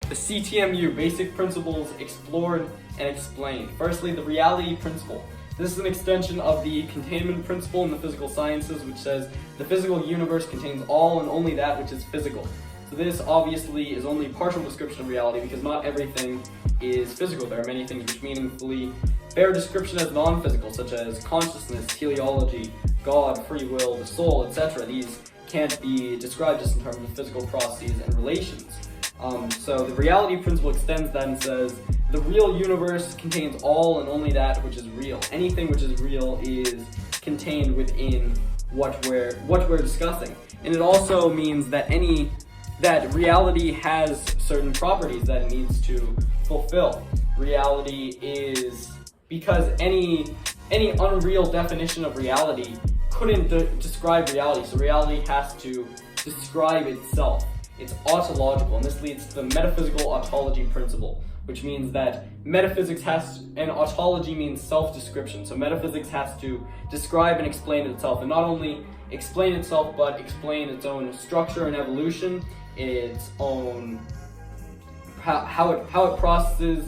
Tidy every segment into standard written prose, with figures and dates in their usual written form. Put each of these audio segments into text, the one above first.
The CTMU, basic principles explored and explained. Firstly, the reality principle. This is an extension of the containment principle in the physical sciences, which says the physical universe contains all and only that which is physical. So this obviously is only a partial description of reality because not everything is physical. There are many things which meaningfully bear description as non-physical, such as consciousness, teleology, God, free will, the soul, etc. These can't be described just in terms of physical processes and relations. So the reality principle extends that and says the real universe contains all and only that which is real. Anything which is real is contained within what we're discussing. And it also means that reality has certain properties that it needs to fulfill. Reality is because any unreal definition of reality couldn't describe reality, so reality has to describe itself. It's ontological, and this leads to the metaphysical ontology principle, which means that metaphysics and ontology means self-description. So metaphysics has to describe and explain itself, and not only explain itself, but explain its own structure and evolution, its own how it processes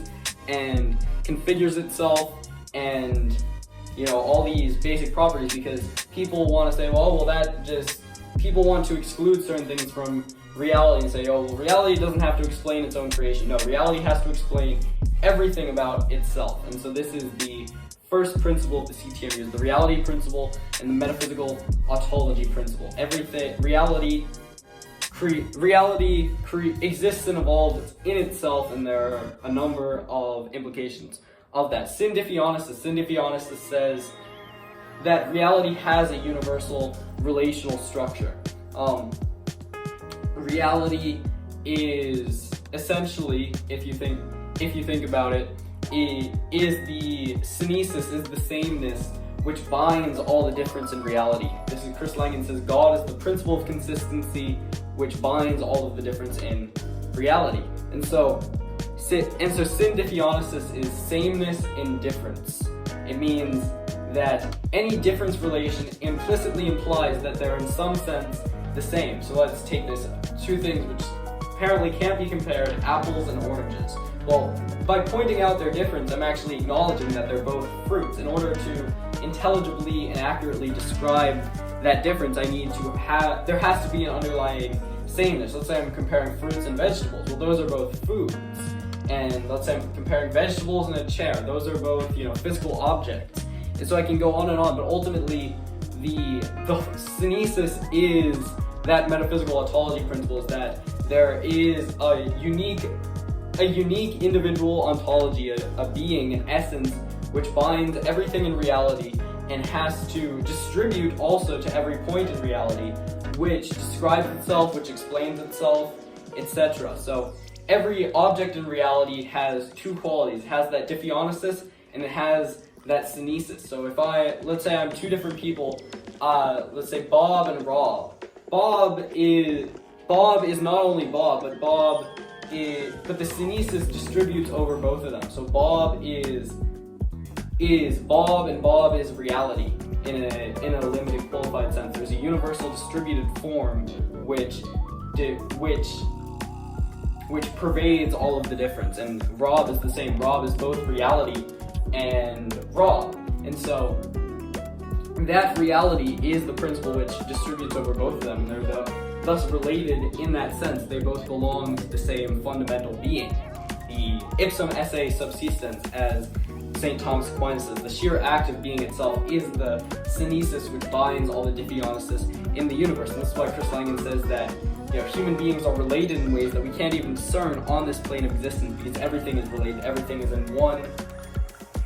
and configures itself, and all these basic properties, because people want to say, people want to exclude certain things from reality and say, reality doesn't have to explain its own creation. No, reality has to explain everything about itself. And so this is the first principle of the CTMU, the reality principle and the metaphysical ontology principle. Reality exists and evolves in itself, and there are a number of implications of that. Syndipionesis says that reality has a universal relational structure. Reality is essentially, if you think about it, is the synesis, is the sameness which binds all the difference in reality. This is Chris Langan says God is the principle of consistency which binds all of the difference in reality. And so syndipionesis is sameness in difference. It means that any difference relation implicitly implies that they're in some sense the same. So let's take this two things which apparently can't be compared, apples and oranges. Well, by pointing out their difference, I'm actually acknowledging that they're both fruits. In order to intelligibly and accurately describe that difference, there has to be an underlying sameness. Let's say I'm comparing fruits and vegetables. Well, those are both foods. And let's say I'm comparing vegetables and a chair. Those are both, physical objects. And so I can go on and on, but ultimately the synesis is that metaphysical ontology principle, is that there is a unique individual ontology, a being, an essence, which binds everything in reality and has to distribute also to every point in reality, which describes itself, which explains itself, etc. So every object in reality has two qualities. It has that diffeonesis and it has that synesis. So let's say I'm two different people, let's say Bob and Rob. Bob is not only Bob, but the synesis distributes over both of them. So Bob is Bob and Bob is reality in a limited qualified sense. There's a universal distributed form which pervades all of the difference. And Rob is the same. Rob is both reality and Rob. And so that reality is the principle which distributes over both of them. They're thus related in that sense. They both belong to the same fundamental being. The ipsum esse subsistens, as St. Thomas Aquinas says, the sheer act of being itself is the synesis which binds all the diffeonesis in the universe. And this is why Chris Langan says that human beings are related in ways that we can't even discern on this plane of existence, because everything is related, everything is in one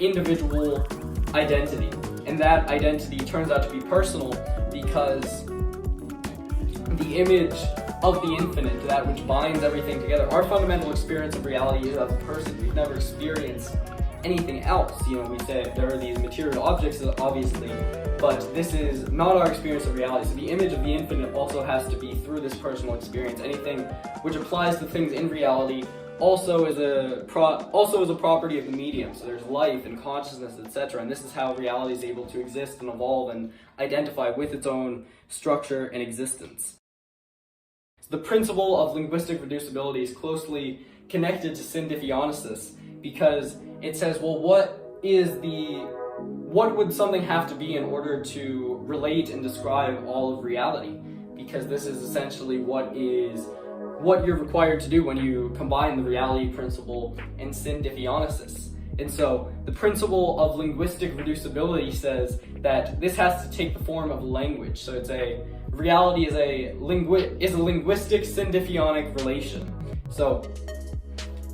individual identity. And that identity turns out to be personal because the image of the infinite, that which binds everything together. Our fundamental experience of reality is as a person. We've never experienced anything else. We say there are these material objects, obviously, but this is not our experience of reality. So the image of the infinite also has to be through this personal experience. Anything which applies to things in reality also is a property of the medium. So there's life and consciousness, etc. And this is how reality is able to exist and evolve and identify with its own structure and existence. The principle of linguistic reducibility is closely connected to syndifionesis because it says, well, what would something have to be in order to relate and describe all of reality? Because this is essentially what you're required to do when you combine the reality principle and syndifionesis. And so the principle of linguistic reducibility says that this has to take the form of language. So reality is a linguistic syndiphionic relation. So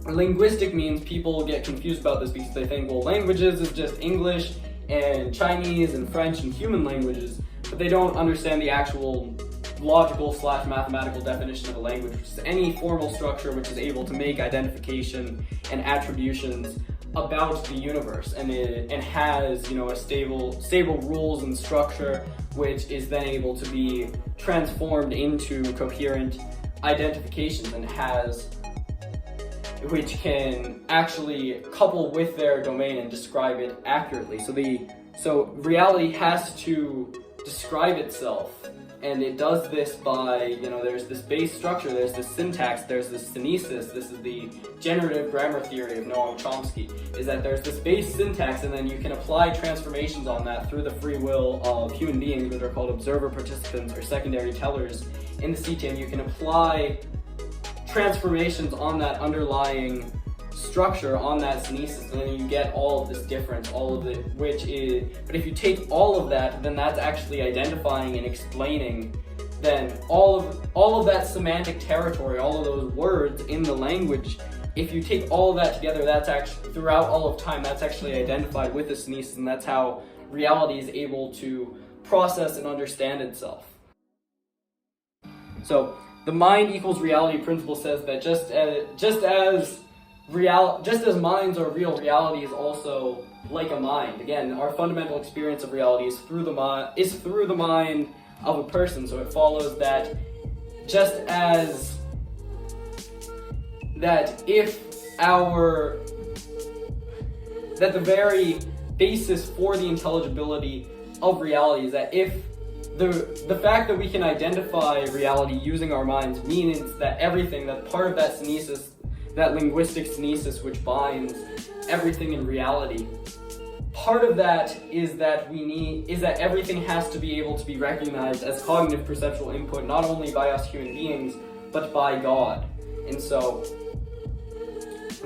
linguistic means people get confused about this because they think, well, languages is just English and Chinese and French and human languages, but they don't understand the actual logical/mathematical definition of a language, which is any formal structure which is able to make identification and attributions about the universe, and has, a stable rules and structure, which is then able to be transformed into coherent identifications, and which can actually couple with their domain and describe it accurately. So reality has to describe itself. And it does this by, there's this base structure, there's this syntax, there's this synesis. This is the generative grammar theory of Noam Chomsky, is that there's this base syntax, and then you can apply transformations on that through the free will of human beings that are called observer participants or secondary tellers in the CTMU. You can apply transformations on that underlying structure, on that synesis, and then you get all of this difference, but if you take all of that, then that's actually identifying and explaining then all of that semantic territory, all of those words in the language. If you take all of that together, that's actually, throughout all of time, that's actually identified with the synesis, and that's how reality is able to process and understand itself. So the mind equals reality principle says that just as minds are real, reality is also like a mind. Again, our fundamental experience of reality is through the mind of a person. So it follows that the very basis for the intelligibility of reality is that if the fact that we can identify reality using our minds means that everything, that part of that synesis, that linguistic synesis which binds everything in reality, part of that is that everything has to be able to be recognized as cognitive perceptual input, not only by us human beings, but by God. And so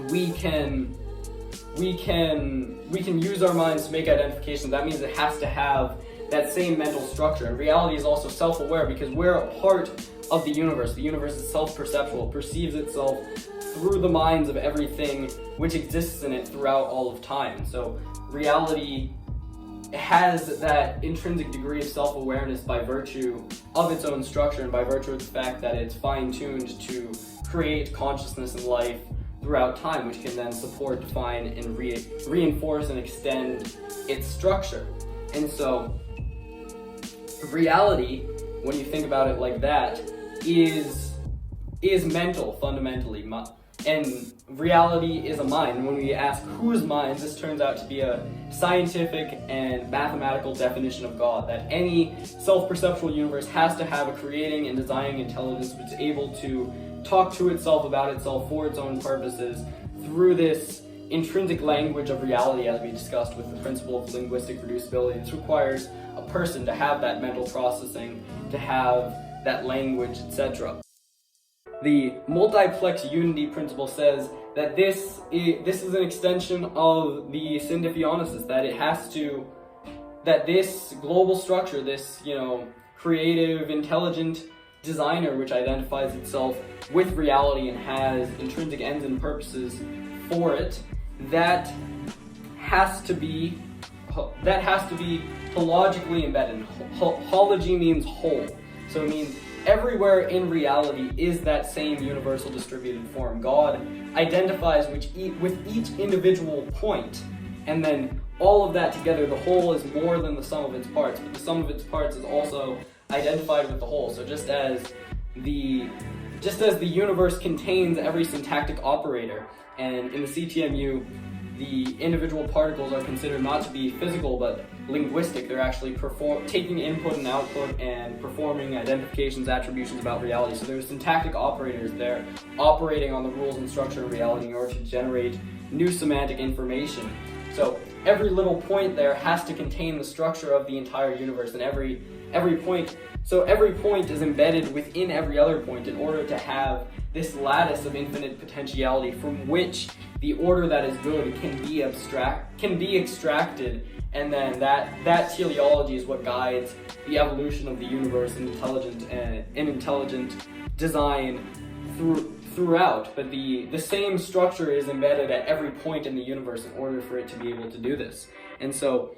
we can use our minds to make identifications. That means it has to have that same mental structure. And reality is also self-aware because we're a part of the universe. The universe is self-perceptual, perceives itself through the minds of everything which exists in it throughout all of time. So reality has that intrinsic degree of self-awareness by virtue of its own structure and by virtue of the fact that it's fine-tuned to create consciousness and life throughout time, which can then support, define, and reinforce and extend its structure. And so reality, when you think about it like that, is mental fundamentally, and reality is a mind. And when we ask whose minds, this turns out to be a scientific and mathematical definition of God, that any self-perceptual universe has to have a creating and designing intelligence which is able to talk to itself about itself for its own purposes through this intrinsic language of reality, as we discussed with the principle of linguistic reducibility. This requires a person to have that mental processing, to have that language, etc. The multiplex unity principle says that this is an extension of the syndifionesis, that this global structure, this creative, intelligent designer which identifies itself with reality and has intrinsic ends and purposes for it, that has to be hologically embedded. Hology means whole, so it means everywhere in reality is that same universal distributed form. God identifies with each individual point, and then all of that together, the whole is more than the sum of its parts, but the sum of its parts is also identified with the whole. So just as the universe contains every syntactic operator, and in the CTMU, the individual particles are considered not to be physical but linguistic. They're actually taking input and output and performing identifications, attributions about reality. So there's syntactic operators there operating on the rules and structure of reality in order to generate new semantic information. So every little point there has to contain the structure of the entire universe, and every point is embedded within every other point in order to have this lattice of infinite potentiality from which the order that is good can be extracted, and then that teleology is what guides the evolution of the universe in intelligent design throughout. But the same structure is embedded at every point in the universe in order for it to be able to do this. And so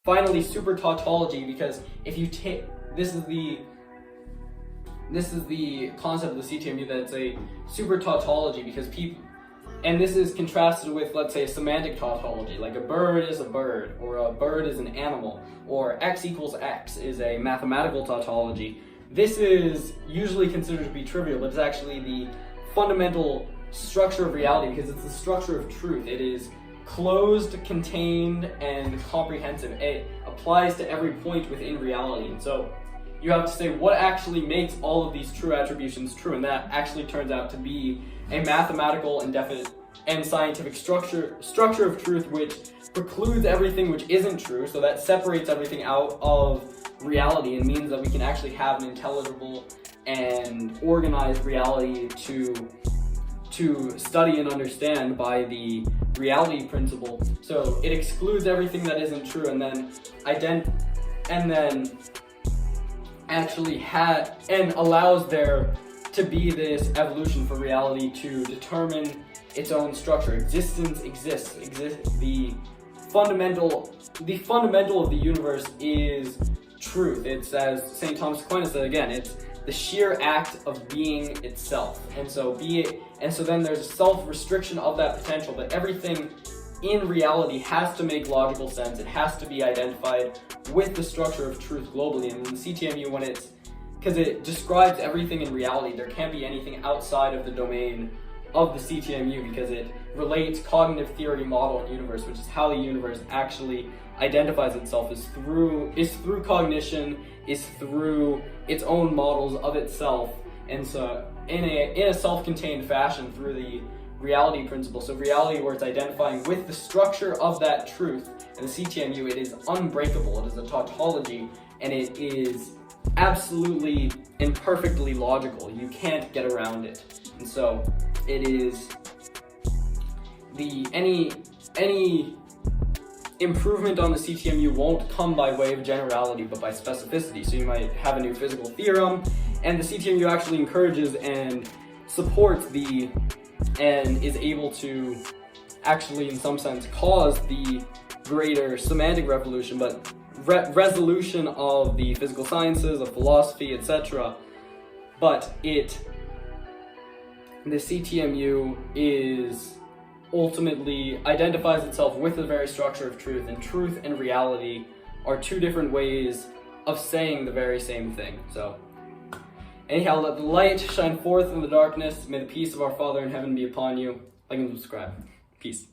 finally, super tautology, because if you take this is the concept of the CTMU, that it's a super tautology, because people, and this is contrasted with, let's say, a semantic tautology, like a bird is a bird, or a bird is an animal, or x equals x is a mathematical tautology. This is usually considered to be trivial, but it's actually the fundamental structure of reality, because it's the structure of truth. It is closed, contained, and comprehensive. It applies to every point within reality. And so you have to say what actually makes all of these true attributions true, and that actually turns out to be a mathematical and definite and scientific structure of truth, which precludes everything which isn't true, so that separates everything out of reality and means that we can actually have an intelligible and organized reality to study and understand by the reality principle. So it excludes everything that isn't true, and then allows there to be this evolution for reality to determine its own structure. Existence exists. The fundamental of the universe is truth. It's, as St. Thomas Aquinas said again, it's the sheer act of being itself. And so then there's a self-restriction of that potential, but everything in reality has to make logical sense. It has to be identified with the structure of truth globally. And in the CTMU, because it describes everything in reality, there can't be anything outside of the domain of the CTMU, because it relates cognitive theory, model, and universe, which is how the universe actually identifies itself, is through cognition, is through its own models of itself, and so in a self-contained fashion through the reality principle. So reality, where it's identifying with the structure of that truth, and the CTMU, it is unbreakable. It is a tautology, and it is absolutely and perfectly logical. You can't get around it. And so it is any improvement on the CTMU won't come by way of generality, but by specificity. So you might have a new physical theorem, and the CTMU actually encourages and supports and is able to actually, in some sense, cause the greater semantic revolution, but resolution of the physical sciences, of philosophy, etc. But the CTMU ultimately identifies itself with the very structure of truth, and truth and reality are two different ways of saying the very same thing. So anyhow, let the light shine forth in the darkness. May the peace of our Father in heaven be upon you. Like and subscribe. Peace.